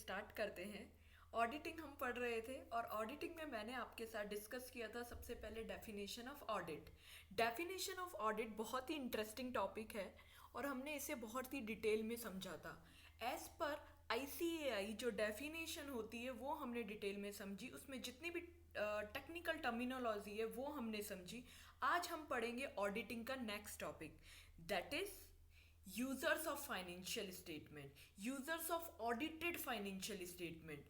Start करते हैं। Auditing हम पढ़ रहे थे और ऑडिटिंग में मैंने आपके साथ डिस्कस किया था सबसे पहले definition of audit. Definition of audit बहुत ही इंटरेस्टिंग टॉपिक है और हमने इसे बहुत ही डिटेल में समझा था। एज पर आईसीएआई जो डेफिनेशन होती है वो हमने डिटेल में समझी, उसमें जितनी भी टेक्निकल टर्मिनोलॉजी है वो हमने समझी। आज हम पढ़ेंगे ऑडिटिंग का next topic, that is users of financial statement, users of audited financial statement.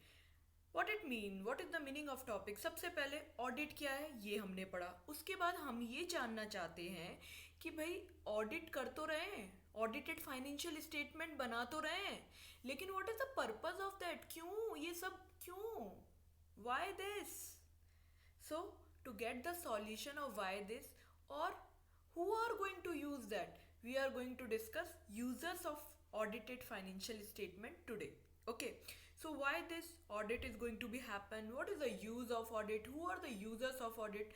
What it mean, what is the meaning of topic. सबसे पहले ऑडिट क्या है ये हमने पढ़ा, उसके बाद हम ये जानना चाहते हैं कि भाई ऑडिट कर तो रहे हैं, ऑडिटेड फाइनेंशियल स्टेटमेंट बना तो रहे हैं, लेकिन what is the purpose of that, क्यों ये सब, क्यों, why this. So, to get the solution of why this or who are going to use that, we are going to discuss users of audited financial statement today. Okay, so why this audit is going to be happen, what is the use of audit, who are the users of audit,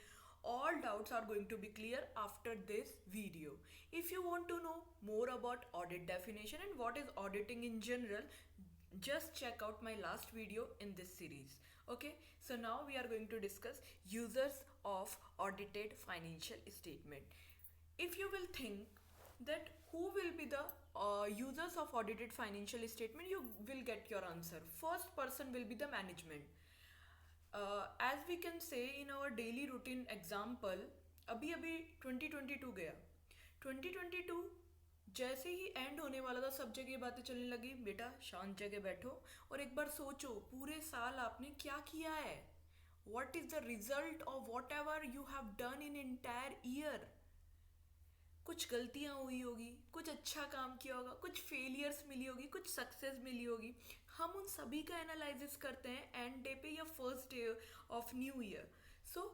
all doubts are going to be clear after this video. If you want to know more about audit definition and what is auditing in general, just check out my last video in this series. Okay, so now we are going to discuss users of audited financial statement. If you will think that who will be the users of audited financial statement, you will get your answer. First person will be the management. As we can say in our daily routine example, अभी अभी 2022 गया, 2022 जैसे ही and होने वाला था सब जगह बातें चलने लगी, बेटा शांत जगह बैठो और एक बार सोचो पूरे साल आपने क्या किया है, what is the result of what ever you have done in entire year. कुछ गलतियां हुई होगी, कुछ अच्छा काम किया होगा, कुछ फेलियर्स मिली होगी, कुछ सक्सेस मिली होगी। हम उन सभी का एनालिसिस करते हैं एंड डे पे या first day of new year. So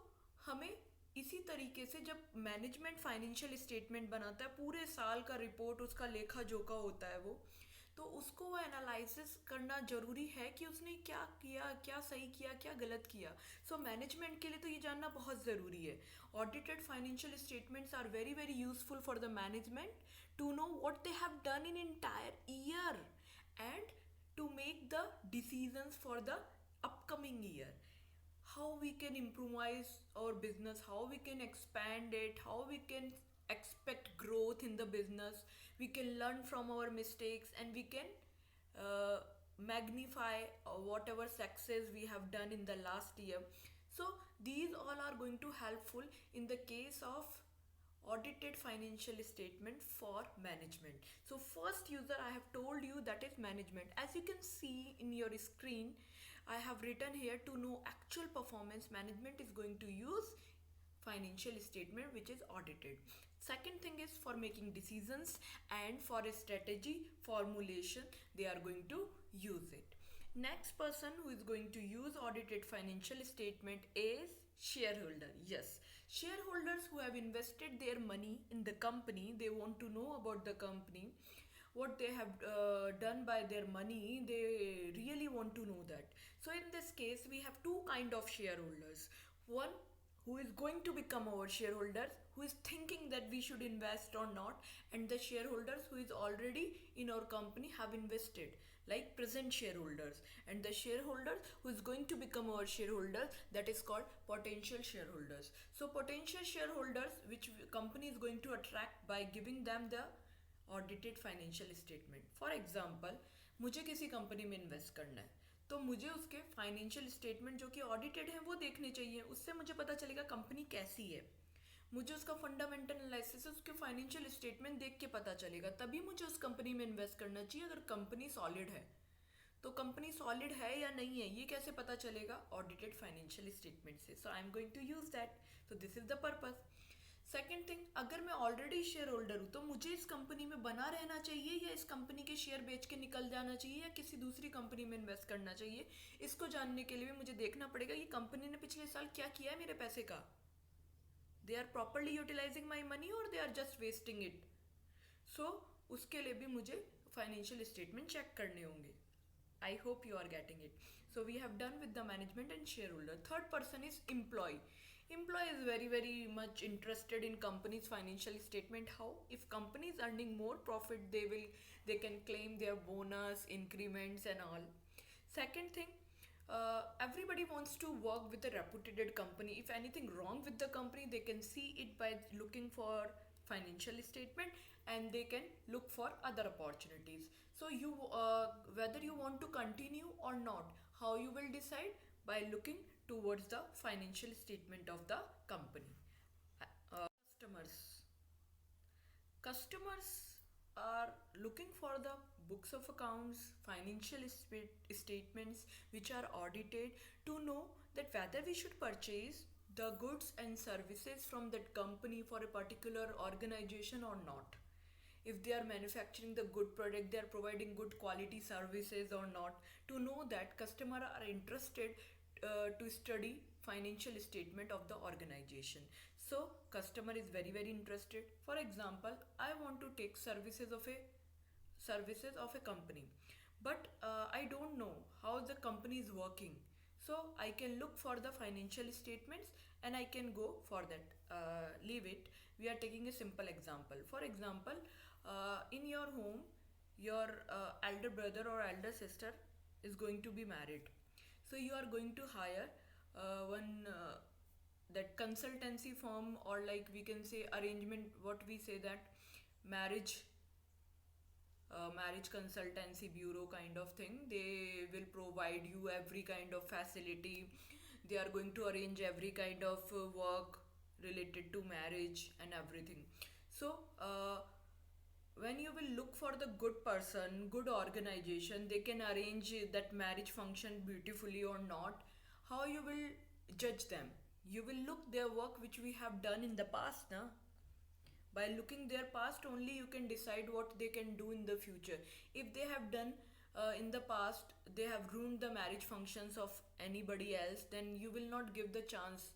हमें इसी तरीके से जब मैनेजमेंट फाइनेंशियल स्टेटमेंट बनाता है, पूरे साल का रिपोर्ट उसका लेखा जोखा होता है वो, तो उसको वो एनालिसिस करना ज़रूरी है कि उसने क्या किया, क्या सही किया, क्या गलत किया। सो मैनेजमेंट के लिए तो ये जानना बहुत ज़रूरी है। Audited financial statements are very very useful for the management to know what they have done in entire year and to make the decisions for the upcoming year. How we can improvise our business, how we can expand it, how we can expect growth in the business, we can learn from our mistakes and we can uh, magnify whatever success we have done in the last year. So these all are going to helpful in the case of audited financial statement for management. So first user I have told you, that is management. As you can see in your screen, I have written here, to know actual performance, management is going to use financial statement which is audited. Second thing is for making decisions and for a strategy formulation they are going to use it. Next person who is going to use audited financial statement is shareholder. Yes, shareholders who have invested their money in the company, they want to know about the company, what they have done by their money, they really want to know that. So in this case we have two kind of shareholders. One who is going to become our shareholders, who is thinking that we should invest or not, and the shareholders who is already in our company have invested, like present shareholders, and the shareholders who is going to become our shareholders, that is called potential shareholders. So potential shareholders which company is going to attract by giving them the audited financial statement. For example मुझे किसी company में invest करना है, तो मुझे उसके financial statement जो कि ऑडिटेड है वो देखने चाहिए, उससे मुझे पता चलेगा कंपनी कैसी है। मुझे उसका फंडामेंटल एनालिसिस, उसके फाइनेंशियल स्टेटमेंट देख के पता चलेगा, तभी मुझे उस कंपनी में इन्वेस्ट करना चाहिए। अगर कंपनी सॉलिड है तो कंपनी सॉलिड है या नहीं है ये कैसे पता चलेगा, ऑडिटेड फाइनेंशियल स्टेटमेंट से। So I am going to use that, so this is the purpose. Second thing, अगर मैं ऑलरेडी शेयर होल्डर हूँ तो मुझे इस कंपनी में बना रहना चाहिए या इस कंपनी के शेयर बेच के निकल जाना चाहिए या किसी दूसरी कंपनी में इन्वेस्ट करना चाहिए। इसको जानने के लिए भी मुझे देखना पड़ेगा कि कंपनी ने पिछले साल क्या किया है मेरे पैसे का, they are properly utilising my money और they are just wasting it. So उसके लिए भी मुझे फाइनेंशियल स्टेटमेंट चेक करने होंगे। I hope you are getting it. So we have done with the management and shareholder. Third person is employee. Employee is very very much interested in company's financial statement. How? If company is earning more profit, they can claim their bonus, increments and all. Second thing, everybody wants to work with a reputed company. If anything wrong with the company, they can see it by looking for financial statement, and they can look for other opportunities. So you, whether you want to continue or not, how you will decide? By looking towards the financial statement of the company. Customers. Customers are looking for the books of accounts, financial statements which are audited, to know that whether we should purchase the goods and services from that company for a particular organization or not. If they are manufacturing the good product, they are providing good quality services or not. To know that, customer are interested to study financial statement of the organization. So customer is very interested. For example, I want to take services of a company, but I don't know how the company is working. So I can look for the financial statements and I can go for that. Leave it. We are taking a simple example. For example, in your home, your elder brother or elder sister is going to be married. So you are going to hire one that consultancy firm, or like we can say arrangement, what we say that marriage marriage consultancy bureau kind of thing. They will provide you every kind of facility. They are going to arrange every kind of work related to marriage and everything. So when you will look for the good person, good organization, they can arrange that marriage function beautifully or not. How you will judge them? You will look their work which we have done in the past, na? By looking their past only, you can decide what they can do in the future. If they have done in the past, they have ruined the marriage functions of anybody else, then you will not give the chance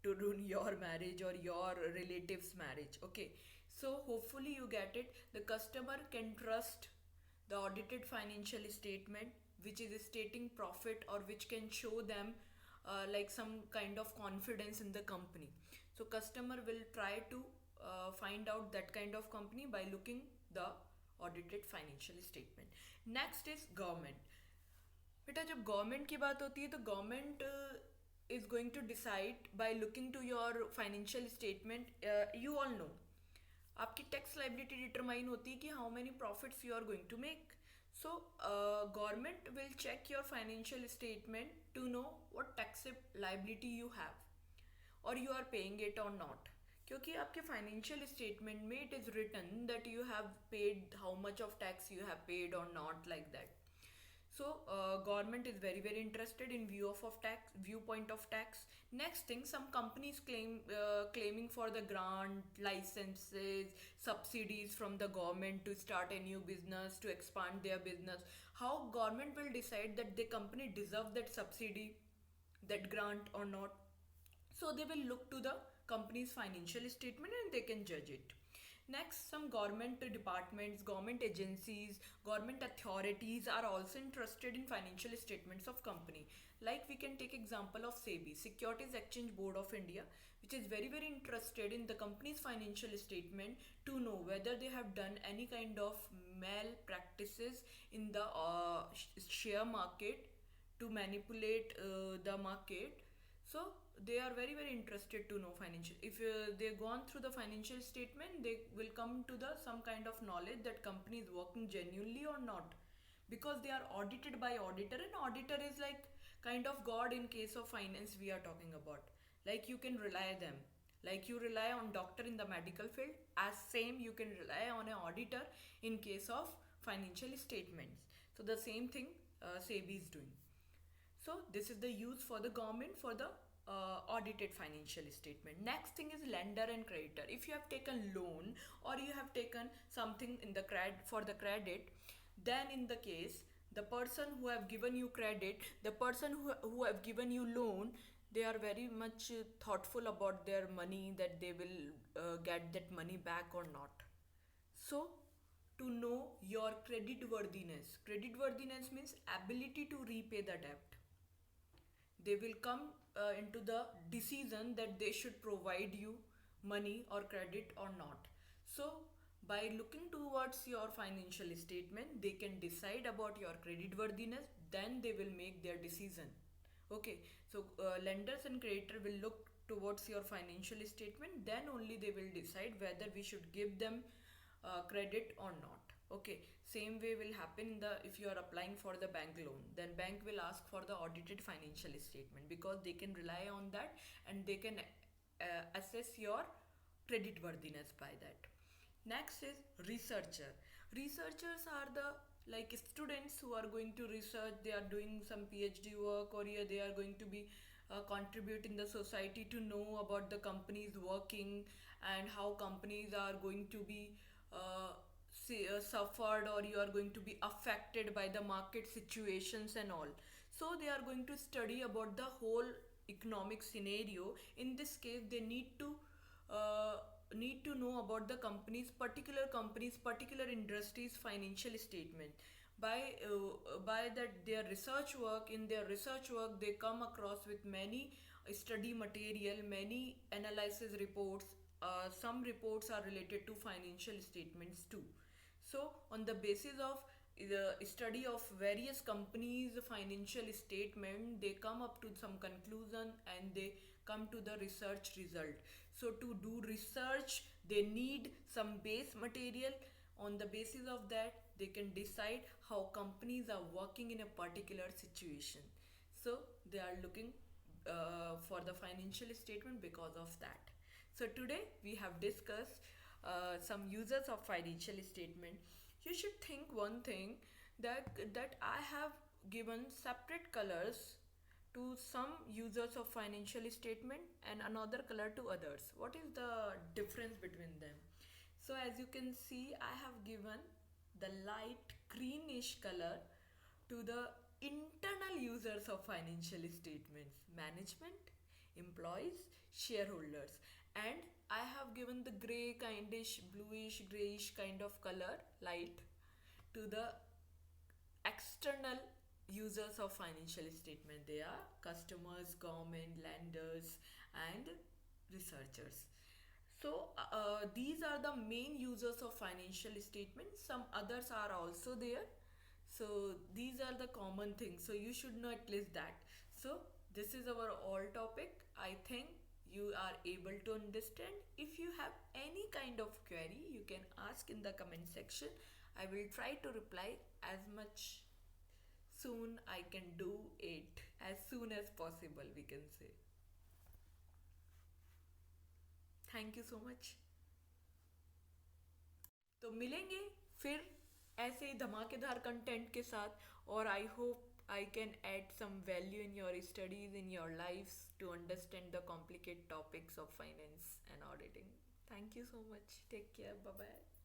to ruin your marriage or your relatives marriage. Okay, so hopefully you get it. The customer can trust the audited financial statement which is stating profit, or which can show them like some kind of confidence in the company. So customer will try to find out that kind of company by looking the audited financial statement. Next is government. बेटा जब government की बात होती है तो government is going to decide by looking to your financial statement. You all know आपकी tax liability determine होती है कि how many profits you are going to make. So government will check your financial statement to know what tax liability you have और you are paying it और not. क्योंकि आपके financial statement में it is written that you have paid how much of tax you have paid और not, like that. So government is very interested in viewpoint of tax. Next thing, some companies claiming for the grant, licenses, subsidies from the government to start a new business, to expand their business. How government will decide that the company deserve that subsidy, that grant or not? So they will look to the company's financial statement and they can judge it. Next, some government departments, government agencies, government authorities are also interested in financial statements of company. Like we can take example of SEBI, Securities Exchange Board of India, which is very interested in the company's financial statement to know whether they have done any kind of malpractices in the share market to manipulate the market. So they are very interested to know financial. If they've gone through the financial statement, they will come to the some kind of knowledge that company is working genuinely or not, because they are audited by auditor, and auditor is like kind of god in case of finance we are talking about. Like you can rely them, like you rely on doctor in the medical field, as same you can rely on an auditor in case of financial statements. So the same thing SEBI is doing. So this is the use for the government for the audited financial statement. Next thing is lender and creditor. If you have taken loan or you have taken something in the for the credit, then in the case the person who have given you credit, the person who have given you loan, they are very much thoughtful about their money, that they will get that money back or not. So to know your credit worthiness means ability to repay the debt. They will come into the decision that they should provide you money or credit or not. So By looking towards your financial statement, they can decide about your credit worthiness, then they will make their decision. Okay, so lenders and creditor will look towards your financial statement, then only they will decide whether we should give them credit or not. Okay, same way will happen in the, if you are applying for the bank loan, then bank will ask for the audited financial statement, because they can rely on that and they can assess your credit worthiness by that. Next is researcher. Researchers are the like students who are going to research, they are doing some PhD work, or yeah, they are going to be contribute in the society to know about the companies working and how companies are going to be suffered, or you are going to be affected by the market situations and all. So they are going to study about the whole economic scenario. In this case, they uh, need to know about the companies particular industries financial statement. By that their research work, in their research work they come across with many study material, many analysis reports. Some reports are related to financial statements too. So on the basis of the study of various companies financial statement, they come up to some conclusion and they come to the research result. So to do research, they need some base material. On the basis of that, they can decide how companies are working in a particular situation. So they are looking for the financial statement because of that. So today we have discussed some users of financial statement. You should think one thing, that I have given separate colors to some users of financial statement and another color to others. What is the difference between them? So as you can see, I have given the light greenish color to the internal users of financial statements: management, employees, shareholders. And I have given the gray kindish, bluish, grayish kind of color, light, to the external users of financial statement. They are customers, government, lenders, and researchers. So these are the main users of financial statements. Some others are also there. So these are the common things. So you should know at least that. So this is our all topic. I think you are able to understand. If you have any kind of query, you can ask in the comment section. I will try to reply as much soon I can do it, as soon as possible, we can say. Thank you so much. तो मिलेंगे फिर ऐसे ही धमाकेदार content के साथ, और I hope I can add some value in your studies, in your lives, to understand the complicated topics of finance and auditing. Thank you so much. Take care. Bye bye.